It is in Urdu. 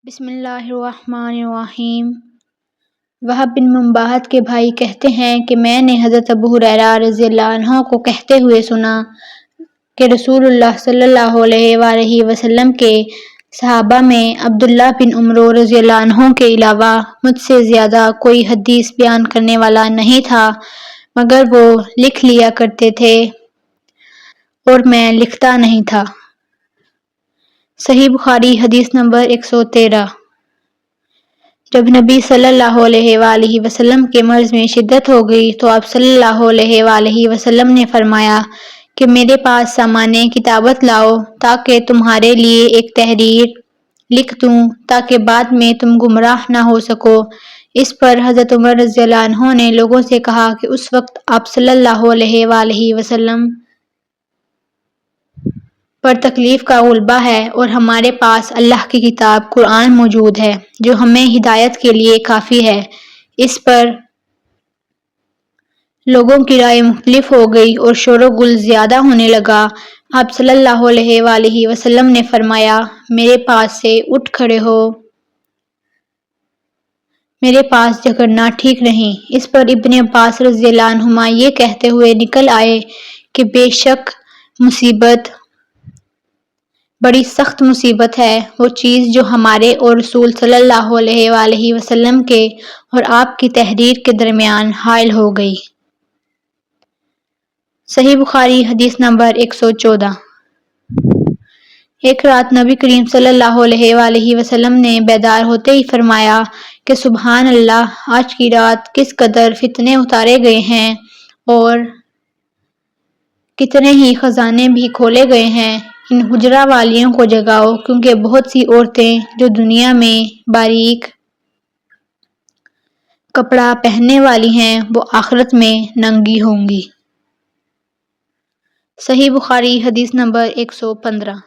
بسم اللہ الرحمن الرحیم۔ وہب بن منبہت کے بھائی کہتے ہیں کہ میں نے حضرت ابو ہریرہ رضی اللہ عنہ کو کہتے ہوئے سنا کہ رسول اللہ صلی اللہ علیہ وآلہ وسلم کے صحابہ میں عبداللہ بن عمرو رضی اللہ عنہ کے علاوہ مجھ سے زیادہ کوئی حدیث بیان کرنے والا نہیں تھا، مگر وہ لکھ لیا کرتے تھے اور میں لکھتا نہیں تھا۔ صحیح بخاری حدیث نمبر 113۔ جب نبی صلی اللہ علیہ وآلہ وسلم کے مرض میں شدت ہو گئی تو آپ صلی اللہ علیہ وآلہ وسلم نے فرمایا کہ میرے پاس سامان کتابت لاؤ تاکہ تمہارے لیے ایک تحریر لکھ دوں تاکہ بعد میں تم گمراہ نہ ہو سکو۔ اس پر حضرت عمر رضی اللہ عنہ نے لوگوں سے کہا کہ اس وقت آپ صلی اللہ علیہ وآلہ وسلم پر تکلیف کا غلبہ ہے اور ہمارے پاس اللہ کی کتاب قرآن موجود ہے جو ہمیں ہدایت کے لیے کافی ہے۔ اس پر لوگوں کی رائے مختلف ہو گئی اور شور و گل زیادہ ہونے لگا۔ آپ صلی اللہ علیہ وآلہ وسلم نے فرمایا، میرے پاس سے اٹھ کھڑے ہو، میرے پاس جھگڑنا ٹھیک نہیں۔ اس پر ابن عباس رضی اللہ عنہما یہ کہتے ہوئے نکل آئے کہ بے شک مصیبت بڑی سخت مصیبت ہے وہ چیز جو ہمارے اور رسول صلی اللہ علیہ وآلہ وسلم کے اور آپ کی تحریر کے درمیان حائل ہو گئی۔ صحیح بخاری حدیث نمبر 114۔ ایک رات نبی کریم صلی اللہ علیہ وآلہ وسلم نے بیدار ہوتے ہی فرمایا کہ سبحان اللہ، آج کی رات کس قدر فتنے اتارے گئے ہیں اور کتنے ہی خزانے بھی کھولے گئے ہیں۔ ان حجرہ والیوں کو جگاؤ کیونکہ بہت سی عورتیں جو دنیا میں باریک کپڑا پہننے والی ہیں وہ آخرت میں ننگی ہوں گی۔ صحیح بخاری حدیث نمبر 115۔